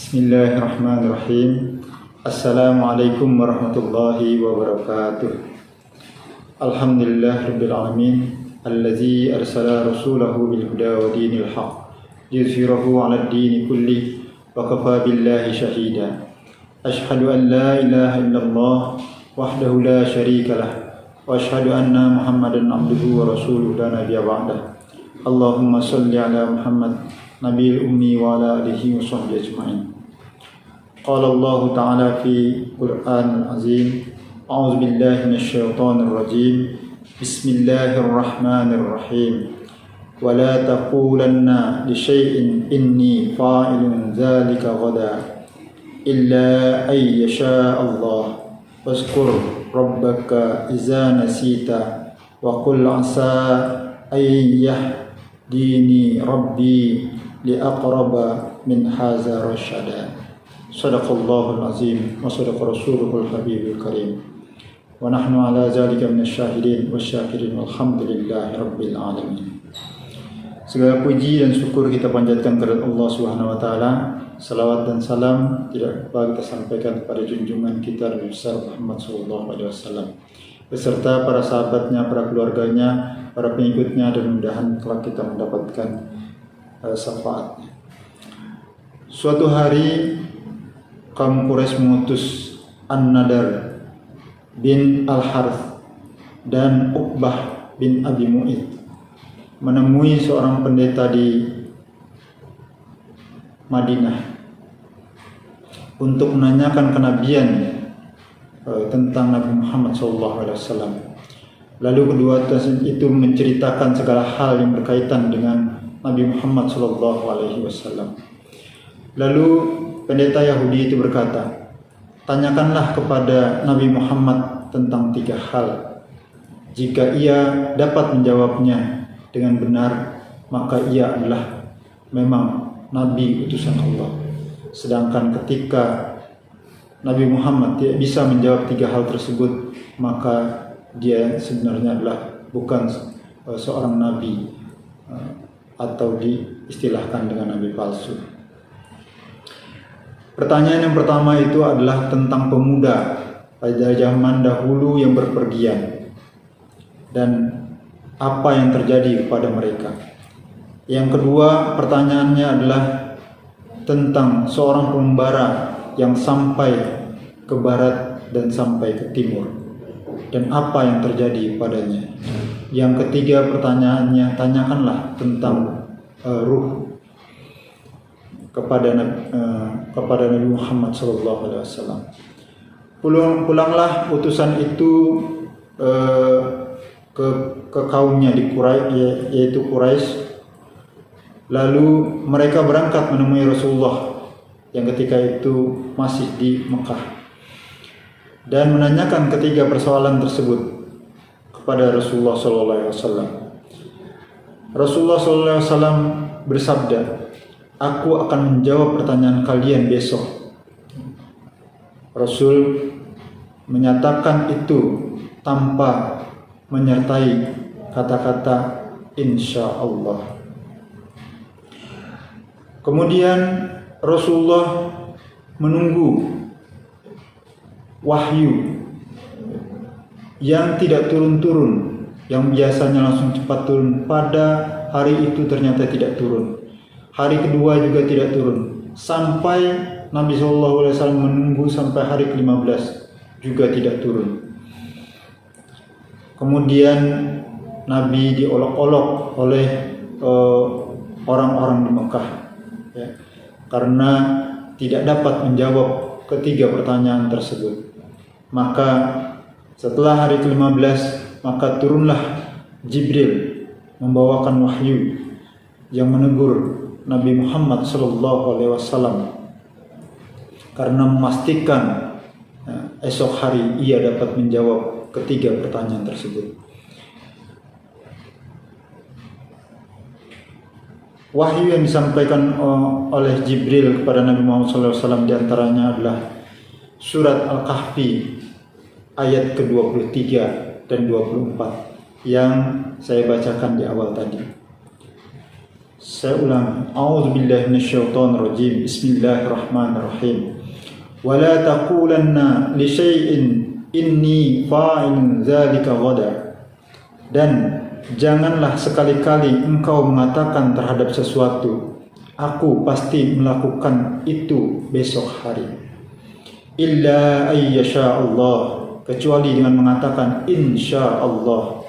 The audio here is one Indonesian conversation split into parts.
Bismillahirrahmanirrahim. Assalamualaikum warahmatullahi wabarakatuh. Alhamdulillahirabbil alamin allazi arsala rasulahu bil huda wa dinil haqq liyuzhirahu 'alad dini kulli wa kafa billahi shahida. Asyhadu an la ilaha illallah wahdahu la syarika lah wa asyhadu anna Muhammadan abduhu wa rasuluhu la nabiyya ba'dah. Allahumma shalli ala Muhammad nabiyil ummi wa ala alihi wa sahbihi ajma'in. Qala Allah Ta'ala fi Qur'an Azim. A'udzu billahi minasyaitonir rajim. Bismillahirrahmanirrahim. Wa la taqulanna li syai'in inni fa'ilun dzalika ghadan illa ay yasha Allah. Wazkur rabbaka idza nasita wa qul asa ay yahdini rabbi li aqraba min hadza rasyada. Sadaqallahul azim wa sadaqa rasuluhul habibul karim wa nahnu ala zalika minasyahidin wasyakirin walhamdulillahi rabbil alamin. Segala puji dan syukur kita panjatkan kepada Allah Subhanahu wa taala. Salawat dan salam tidak lupa kita sampaikan kepada junjungan kita Nabi besar Muhammad sallallahu alaihi wasallam beserta para sahabatnya, para keluarganya, para pengikutnya, dan mudah-mudahan kelak kita mendapatkan syafaatnya. Suatu hari kaum Quraisy mengutus An-Nadar bin Al-Harith dan Uqbah bin Abi Mu'id menemui seorang pendeta di Madinah untuk menanyakan kenabian tentang Nabi Muhammad SAW. Lalu kedua itu menceritakan segala hal yang berkaitan dengan Nabi Muhammad SAW. Lalu pendeta Yahudi itu berkata, tanyakanlah kepada Nabi Muhammad tentang 3 hal. Jika ia dapat menjawabnya dengan benar, maka ia adalah memang Nabi utusan Allah. Sedangkan ketika Nabi Muhammad tidak bisa menjawab 3 hal tersebut, maka dia sebenarnya adalah bukan seorang Nabi atau diistilahkan dengan Nabi palsu. Pertanyaan yang pertama itu adalah tentang pemuda pada zaman dahulu yang berpergian dan apa yang terjadi kepada mereka. Yang kedua, pertanyaannya adalah tentang seorang pembara yang sampai ke barat dan sampai ke timur dan apa yang terjadi padanya. Yang ketiga, pertanyaannya, tanyakanlah tentang ruh kepada Nabi Muhammad SAW. Pulanglah utusan itu ke kaumnya di Quraisy, yaitu Quraisy. Lalu mereka berangkat menemui Rasulullah yang ketika itu masih di Mekah dan menanyakan ketiga persoalan tersebut kepada Rasulullah SAW. Rasulullah SAW bersabda, "Aku akan menjawab pertanyaan kalian besok." Rasul menyatakan itu tanpa menyertai kata-kata insya Allah. Kemudian Rasulullah menunggu wahyu yang tidak turun-turun, yang biasanya langsung cepat turun. Pada hari itu ternyata tidak turun. Hari kedua juga tidak turun, sampai Nabi SAW menunggu sampai hari ke-15 juga tidak turun. Kemudian Nabi diolok-olok oleh orang-orang di Mekah, ya, karena tidak dapat menjawab ketiga pertanyaan tersebut. Maka setelah hari ke-15, maka turunlah Jibril membawakan wahyu yang menegur Nabi Muhammad SAW karena memastikan esok hari ia dapat menjawab ketiga pertanyaan tersebut. Wahyu yang disampaikan oleh Jibril kepada Nabi Muhammad SAW diantaranya adalah surat Al-Kahfi ayat ke-23 dan 24 yang saya bacakan di awal tadi. Saya ulangi. A'udzubillahi minasyaitonirrajim. Bismillahirrahmanirrahim. Wala taqulanna li syai'in inni fa'ilun dzalika ghada. Dan janganlah sekali-kali engkau mengatakan terhadap sesuatu, aku pasti melakukan itu besok hari. Illa ayyasha Allah, kecuali dengan mengatakan insya Allah.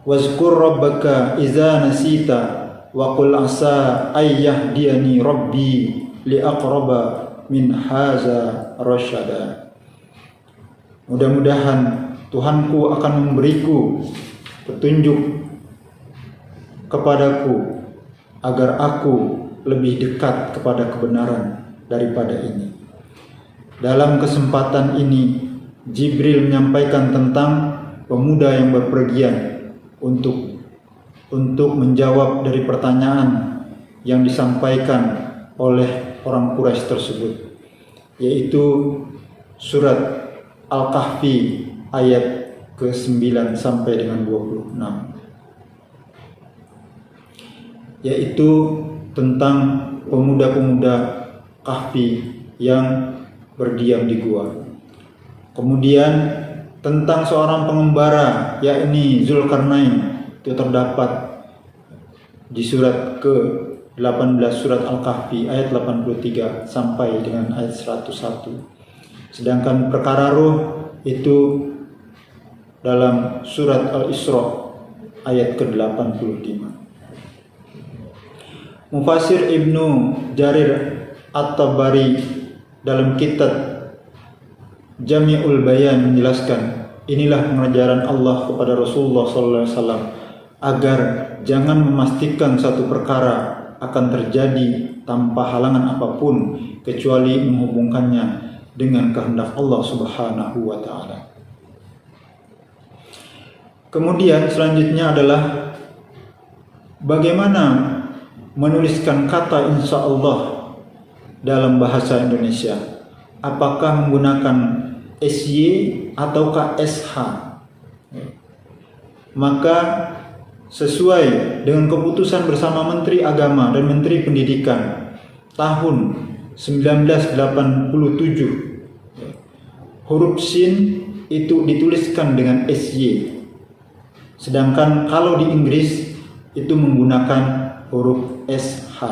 Wazkur rabbaka iza nasita wa qul asa ayyahdiyani rabbi liaqraba min haza rasyada. Mudah-mudahan Tuhanku akan memberiku petunjuk kepadaku agar aku lebih dekat kepada kebenaran daripada ini. Dalam kesempatan ini Jibril menyampaikan tentang pemuda yang berpergian untuk menjawab dari pertanyaan yang disampaikan oleh orang Quraisy tersebut, yaitu surat Al-Kahfi ayat ke-9 sampai dengan 26, yaitu tentang pemuda-pemuda Kahfi yang berdiam di gua. Kemudian tentang seorang pengembara, yakni Zulkarnain, itu terdapat di surat ke-18 surat Al-Kahfi ayat 83 sampai dengan ayat 101. Sedangkan perkara roh itu dalam surat Al-Isra ayat ke-85. Mufassir Ibnu Jarir At-Tabari dalam kitab Jami'ul Bayan menjelaskan, inilah pengajaran Allah kepada Rasulullah SAW agar jangan memastikan satu perkara akan terjadi tanpa halangan apapun kecuali menghubungkannya dengan kehendak Allah Subhanahu wa taala. Kemudian selanjutnya adalah bagaimana menuliskan kata insya Allah dalam bahasa Indonesia. Apakah menggunakan SY ataukah SH? Maka sesuai dengan keputusan bersama Menteri Agama dan Menteri Pendidikan tahun 1987, huruf Shin itu dituliskan dengan SY. Sedangkan kalau di Inggris itu menggunakan huruf SH.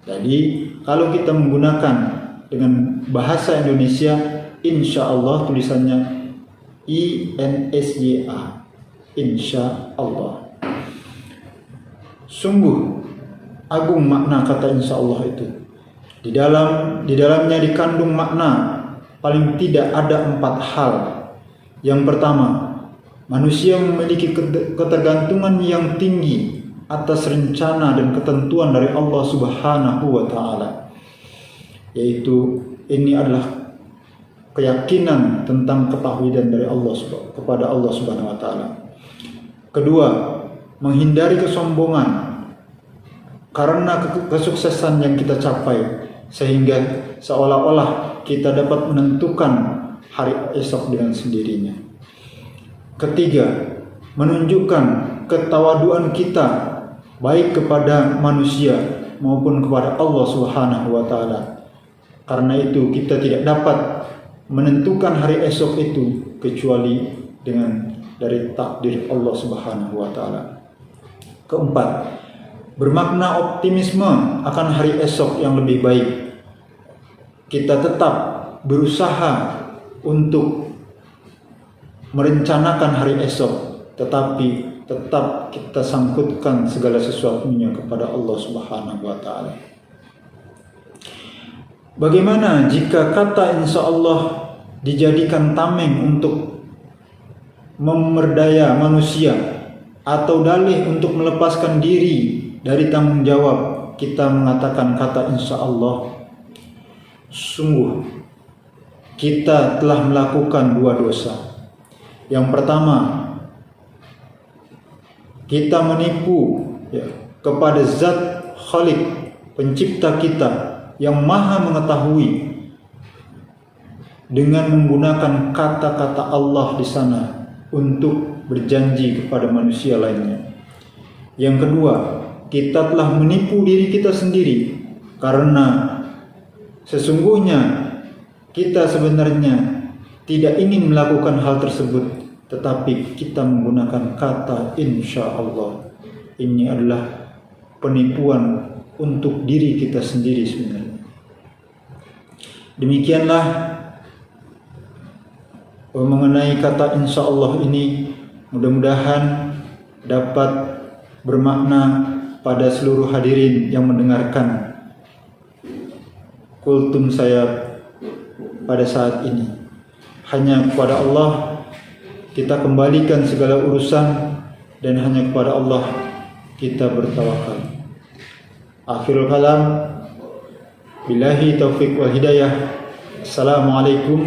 Jadi kalau kita menggunakan dengan bahasa Indonesia, insya Allah tulisannya INSYA, insya Allah. Sungguh agung makna kata insya Allah itu. Di dalamnya dikandung makna paling tidak ada 4 hal. Yang pertama, manusia memiliki ketergantungan yang tinggi atas rencana dan ketentuan dari Allah Subhanahu wa taala. Yaitu ini adalah keyakinan tentang ketauhidan dari Allah kepada Allah Subhanahu wa taala. Kedua, menghindari kesombongan karena kesuksesan yang kita capai, sehingga seolah-olah kita dapat menentukan hari esok dengan sendirinya. Ketiga, menunjukkan ketawaduan kita baik kepada manusia maupun kepada Allah Subhanahu wa taala. Karena itu kita tidak dapat menentukan hari esok itu kecuali dengan dari takdir Allah Subhanahu wa taala. Keempat, bermakna optimisme akan hari esok yang lebih baik. Kita tetap berusaha untuk merencanakan hari esok, tetapi tetap kita sangkutkan segala sesuatunya kepada Allah Subhanahu wa taala. Bagaimana jika kata insya Allah dijadikan tameng untuk memerdaya manusia atau dalih untuk melepaskan diri dari tanggung jawab? Kita mengatakan kata insya Allah, sungguh kita telah melakukan 2 dosa. Yang pertama, kita menipu kepada Zat Khalik, pencipta kita yang maha mengetahui, dengan menggunakan kata-kata Allah di sana untuk berjanji kepada manusia lainnya. Yang kedua, kita telah menipu diri kita sendiri, karena sesungguhnya kita sebenarnya tidak ingin melakukan hal tersebut, tetapi kita menggunakan kata insya Allah. Ini adalah penipuan untuk diri kita sendiri sebenarnya. Demikianlah mengenai kata insya Allah ini, mudah-mudahan dapat bermakna pada seluruh hadirin yang mendengarkan kultum saya pada saat ini. Hanya kepada Allah kita kembalikan segala urusan, dan hanya kepada Allah kita bertawakal. Akhirul kalam, billahi taufiq wal hidayah. Assalamualaikum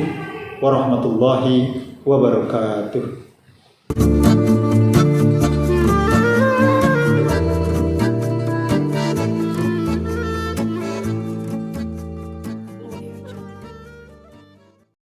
warahmatullahi wabarakatuh.